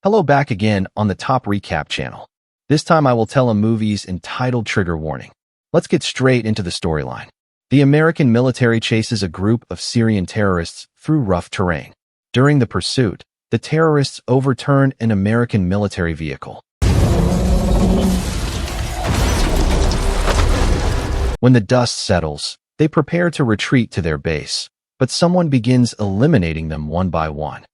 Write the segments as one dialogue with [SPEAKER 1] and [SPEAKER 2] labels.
[SPEAKER 1] Hello, back again on the Top Recap channel. This time I will tell a movie's entitled trigger warning. Let's get straight into the storyline. The American military chases a group of Syrian terrorists through rough terrain. During the pursuit, the terrorists overturn an American military vehicle. When the dust settles, they prepare to retreat to their base, but someone begins eliminating them one by one.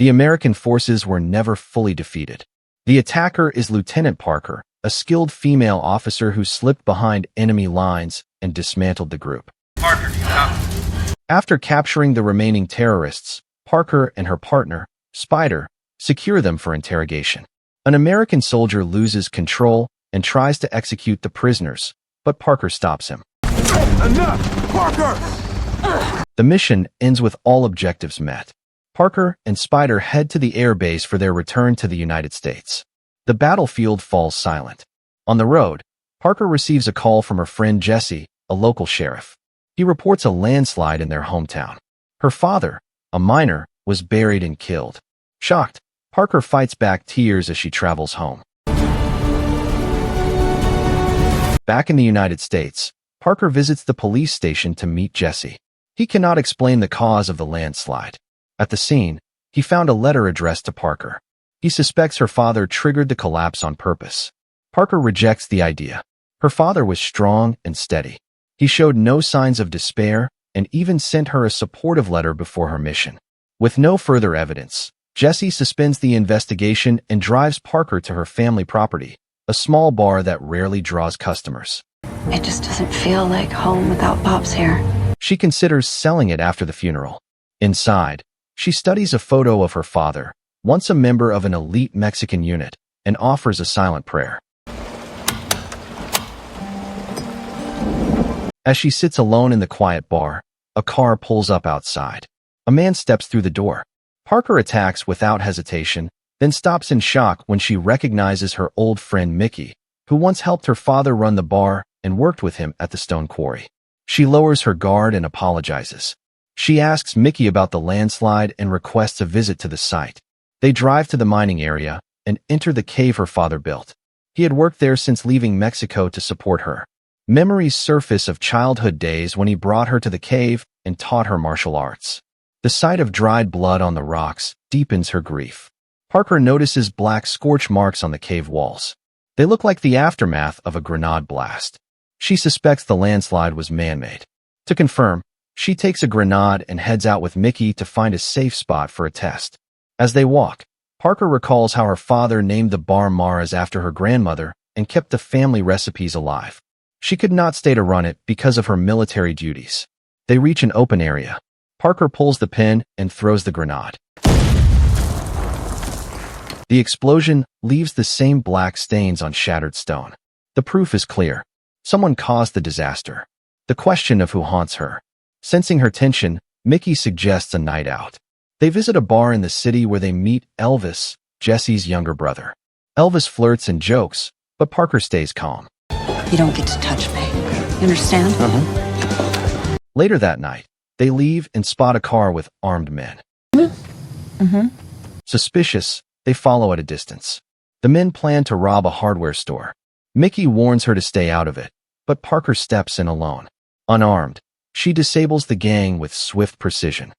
[SPEAKER 1] The American forces were never fully defeated. The attacker is Lieutenant Parker, a skilled female officer who slipped behind enemy lines and dismantled the group.
[SPEAKER 2] Parker, do you copy?
[SPEAKER 1] After capturing the remaining terrorists, Parker and her partner, Spider, secure them for interrogation. An American soldier loses control and tries to execute the prisoners, but Parker stops him.
[SPEAKER 2] Enough! Parker!
[SPEAKER 1] The mission ends with all objectives met. Parker and Spider head to the air base for their return to the United States. The battlefield falls silent. On the road, Parker receives a call from her friend Jesse, a local sheriff. He reports a landslide in their hometown. Her father, a miner, was buried and killed. Shocked, Parker fights back tears as she travels home. Back in the United States, Parker visits the police station to meet Jesse. He cannot explain the cause of the landslide. At the scene, he found a letter addressed to Parker. He suspects her father triggered the collapse on purpose. Parker rejects the idea. Her father was strong and steady. He showed no signs of despair and even sent her a supportive letter before her mission. With no further evidence, Jesse suspends the investigation and drives Parker to her family property, a small bar that rarely draws customers.
[SPEAKER 3] It just doesn't feel like home without Pops here.
[SPEAKER 1] She considers selling it after the funeral. Inside, she studies a photo of her father, once a member of an elite Mexican unit, and offers a silent prayer. As she sits alone in the quiet bar, a car pulls up outside. A man steps through the door. Parker attacks without hesitation, then stops in shock when she recognizes her old friend Mickey, who once helped her father run the bar and worked with him at the stone quarry. She lowers her guard and apologizes. She asks Mickey about the landslide and requests a visit to the site. They drive to the mining area and enter the cave her father built. He had worked there since leaving Mexico to support her. Memories surface of childhood days when he brought her to the cave and taught her martial arts. The sight of dried blood on the rocks deepens her grief. Parker notices black scorch marks on the cave walls. They look like the aftermath of a grenade blast. She suspects the landslide was man-made. To confirm, she takes a grenade and heads out with Mickey to find a safe spot for a test. As they walk, Parker recalls how her father named the bar Mara's after her grandmother and kept the family recipes alive. She could not stay to run it because of her military duties. They reach an open area. Parker pulls the pin and throws the grenade. The explosion leaves the same black stains on shattered stone. The proof is clear. Someone caused the disaster. The question of who haunts her. Sensing her tension, Mickey suggests a night out. They visit a bar in the city where they meet Elvis, Jesse's younger brother. Elvis flirts and jokes, but Parker stays calm.
[SPEAKER 3] You don't get to touch me. You understand?
[SPEAKER 1] Later that night, they leave and spot a car with armed men. Suspicious, they follow at a distance. The men plan to rob a hardware store. Mickey warns her to stay out of it, but Parker steps in alone. Unarmed, she disables the gang with swift precision.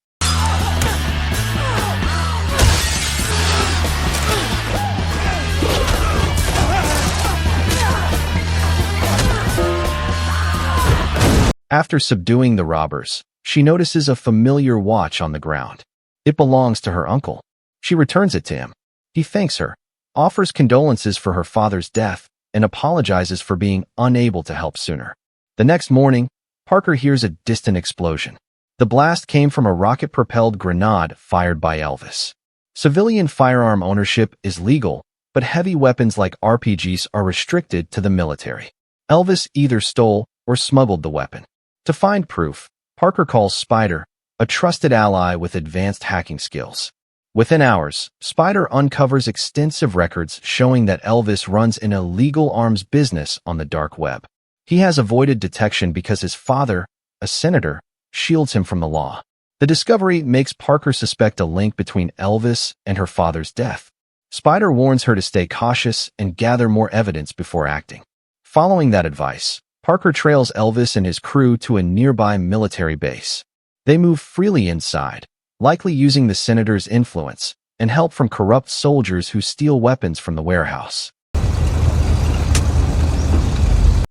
[SPEAKER 1] After subduing the robbers, she notices a familiar watch on the ground. It belongs to her uncle. She returns it to him. He thanks her, offers condolences for her father's death, and apologizes for being unable to help sooner. The next morning, Parker hears a distant explosion. The blast came from a rocket-propelled grenade fired by Elvis. Civilian firearm ownership is legal, but heavy weapons like RPGs are restricted to the military. Elvis either stole or smuggled the weapon. To find proof, Parker calls Spider, a trusted ally with advanced hacking skills. Within hours, Spider uncovers extensive records showing that Elvis runs an illegal arms business on the dark web. He has avoided detection because his father, a senator, shields him from the law. The discovery makes Parker suspect a link between Elvis and her father's death. Spider warns her to stay cautious and gather more evidence before acting. Following that advice, Parker trails Elvis and his crew to a nearby military base. They move freely inside, likely using the senator's influence and help from corrupt soldiers who steal weapons from the warehouse.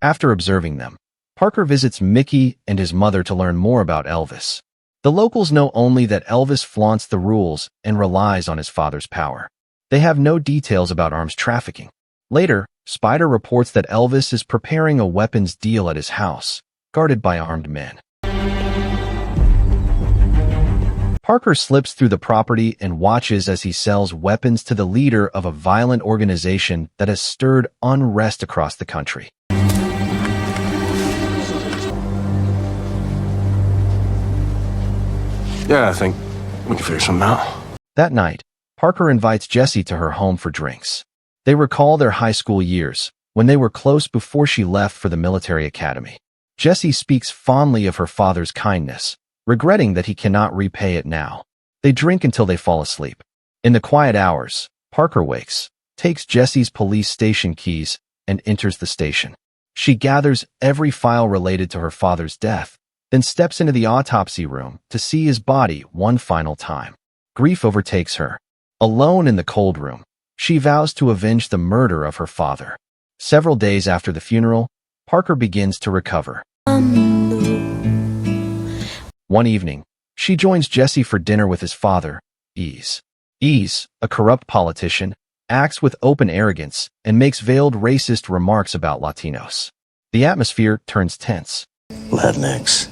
[SPEAKER 1] After observing them, Parker visits Mickey and his mother to learn more about Elvis. The locals know only that Elvis flaunts the rules and relies on his father's power. They have no details about arms trafficking. Later, Spider reports that Elvis is preparing a weapons deal at his house, guarded by armed men. Parker slips through the property and watches as he sells weapons to the leader of a violent organization that has stirred unrest across the country.
[SPEAKER 2] Yeah, I think we can figure something out.
[SPEAKER 1] That night, Parker invites Jessie to her home for drinks. They recall their high school years, when they were close before she left for the military academy. Jessie speaks fondly of her father's kindness, regretting that he cannot repay it now. They drink until they fall asleep. In the quiet hours, Parker wakes, takes Jessie's police station keys, and enters the station. She gathers every file related to her father's death, then steps into the autopsy room to see his body one final time. Grief overtakes her. Alone in the cold room, she vows to avenge the murder of her father. Several days after the funeral, Parker begins to recover. One evening, she joins Jessie for dinner with his father, Ease. Ease, a corrupt politician, acts with open arrogance and makes veiled racist remarks about Latinos. The atmosphere turns tense.
[SPEAKER 2] Latinx.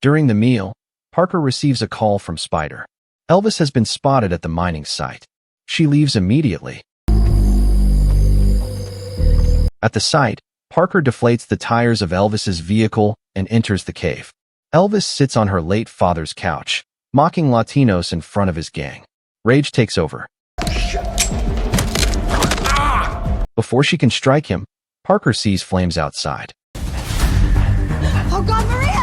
[SPEAKER 1] During the meal, Parker receives a call from Spider. Elvis has been spotted at the mining site. She leaves immediately. At the site, Parker deflates the tires of Elvis's vehicle and enters the cave. Elvis sits on her late father's couch, mocking Latinos in front of his gang. Rage takes over. Before she can strike him, Parker sees flames outside.
[SPEAKER 4] Oh God, Maria!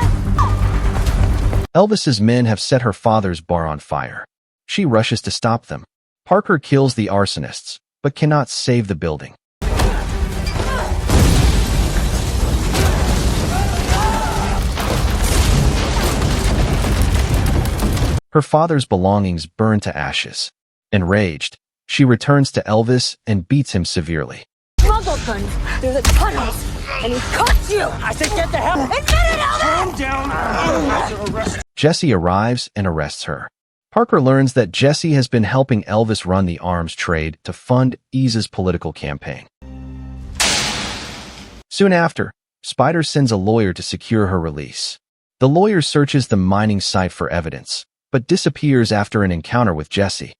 [SPEAKER 1] Elvis's men have set her father's bar on fire. She rushes to stop them. Parker kills the arsonists, but cannot save the building. Her father's belongings burn to ashes. Enraged, she returns to Elvis and beats him severely.
[SPEAKER 4] Smuggled guns through the tunnels, and he caught you! I said get the hell... Admit it, Elvis!
[SPEAKER 2] Calm down.
[SPEAKER 1] Jessie arrives and arrests her. Parker learns that Jessie has been helping Elvis run the arms trade to fund Ease's political campaign. Soon after, Spider sends a lawyer to secure her release. The lawyer searches the mining site for evidence, but disappears after an encounter with Jessie.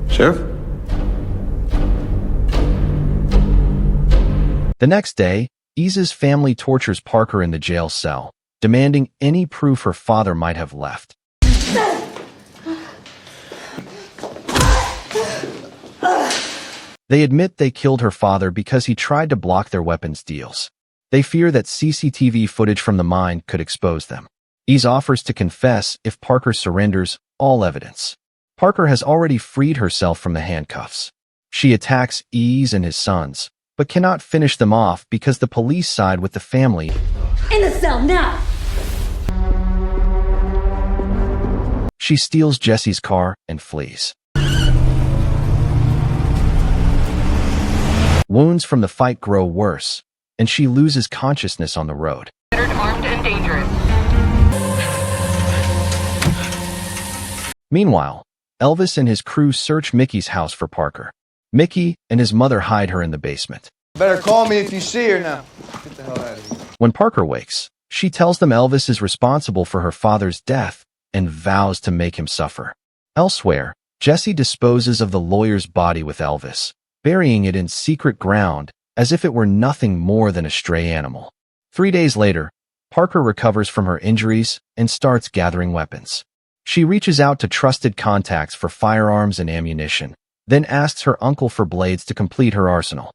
[SPEAKER 2] Sheriff?
[SPEAKER 1] The next day, Ease's family tortures Parker in the jail cell, demanding any proof her father might have left. They admit they killed her father because he tried to block their weapons deals. They fear that CCTV footage from the mine could expose them. Ease offers to confess if Parker surrenders all evidence. Parker has already freed herself from the handcuffs. She attacks Ease and his sons, but cannot finish them off because the police side with the family.
[SPEAKER 4] In the cell, now!
[SPEAKER 1] She steals Jessie's car and flees. Wounds from the fight grow worse, and she loses consciousness on the road.
[SPEAKER 5] Considered armed and dangerous.
[SPEAKER 1] Meanwhile, Elvis and his crew search Mickey's house for Parker. Mickey and his mother hide her in the basement.
[SPEAKER 6] Better call me if you see her now. Get the hell out of here.
[SPEAKER 1] When Parker wakes, she tells them Elvis is responsible for her father's death and vows to make him suffer. Elsewhere, Jessie disposes of the lawyer's body with Elvis, burying it in secret ground as if it were nothing more than a stray animal. 3 days later, Parker recovers from her injuries and starts gathering weapons. She reaches out to trusted contacts for firearms and ammunition, then asks her uncle for blades to complete her arsenal.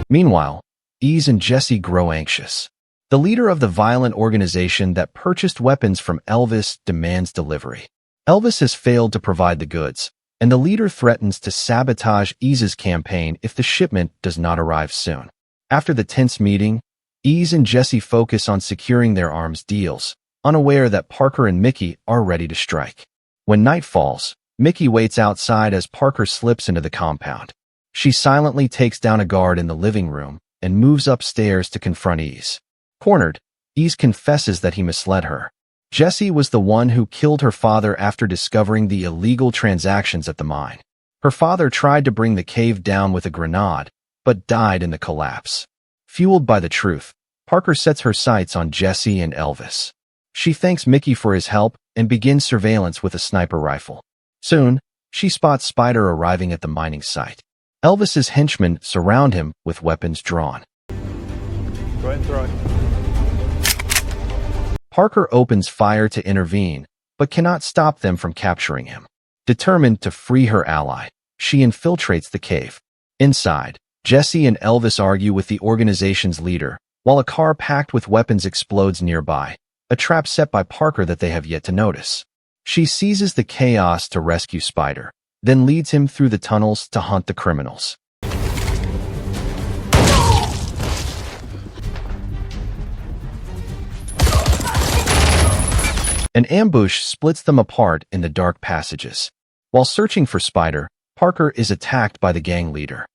[SPEAKER 1] Meanwhile, Ease and Jesse grow anxious. The leader of the violent organization that purchased weapons from Elvis demands delivery. Elvis has failed to provide the goods, and the leader threatens to sabotage Ease's campaign if the shipment does not arrive soon. After the tense meeting, Ease and Jesse focus on securing their arms deals, unaware that Parker and Mickey are ready to strike. When night falls, Mickey waits outside as Parker slips into the compound. She silently takes down a guard in the living room and moves upstairs to confront Ease. Cornered, Ease confesses that he misled her. Jesse was the one who killed her father after discovering the illegal transactions at the mine. Her father tried to bring the cave down with a grenade, but died in the collapse. Fueled by the truth, Parker sets her sights on Jesse and Elvis. She thanks Mickey for his help and begins surveillance with a sniper rifle. Soon, she spots Spider arriving at the mining site. Elvis's henchmen surround him with weapons drawn.
[SPEAKER 6] Go ahead and throw it.
[SPEAKER 1] Parker opens fire to intervene, but cannot stop them from capturing him. Determined to free her ally, she infiltrates the cave. Inside, Jesse and Elvis argue with the organization's leader, while a car packed with weapons explodes nearby, a trap set by Parker that they have yet to notice. She seizes the chaos to rescue Spider, then leads him through the tunnels to hunt the criminals. An ambush splits them apart in the dark passages. While searching for Spider, Parker is attacked by the gang leader.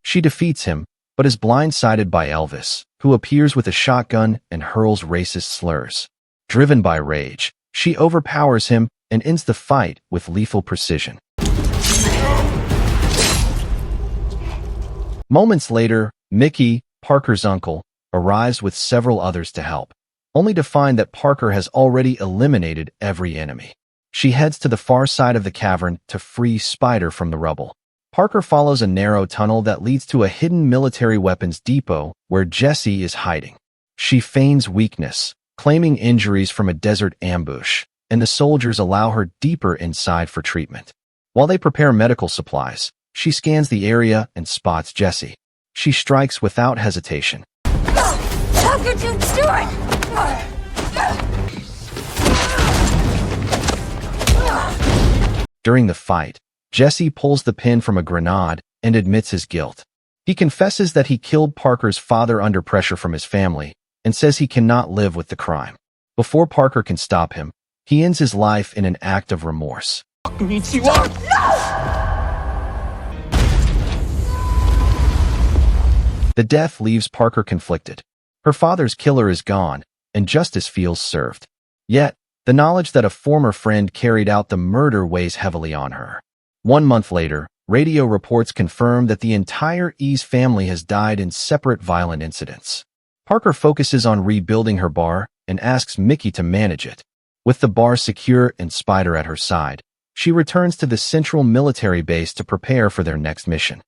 [SPEAKER 1] She defeats him, but is blindsided by Elvis, who appears with a shotgun and hurls racist slurs. Driven by rage, she overpowers him and ends the fight with lethal precision. Moments later, Mickey, Parker's uncle, arrives with several others to help, only to find that Parker has already eliminated every enemy. She heads to the far side of the cavern to free Spider from the rubble. Parker follows a narrow tunnel that leads to a hidden military weapons depot where Jesse is hiding. She feigns weakness, claiming injuries from a desert ambush, and the soldiers allow her deeper inside for treatment. While they prepare medical supplies, she scans the area and spots Jesse. She strikes without hesitation.
[SPEAKER 4] How could you do it?
[SPEAKER 1] During the fight, Jesse pulls the pin from a grenade and admits his guilt. He confesses that he killed Parker's father under pressure from his family and says he cannot live with the crime. Before Parker can stop him, he ends his life in an act of remorse. The death leaves Parker conflicted. Her father's killer is gone, and justice feels served. Yet, the knowledge that a former friend carried out the murder weighs heavily on her. 1 month later, radio reports confirm that the entire Ease family has died in separate violent incidents. Parker focuses on rebuilding her bar and asks Mickey to manage it. With the bar secure and Spider at her side, she returns to the central military base to prepare for their next mission.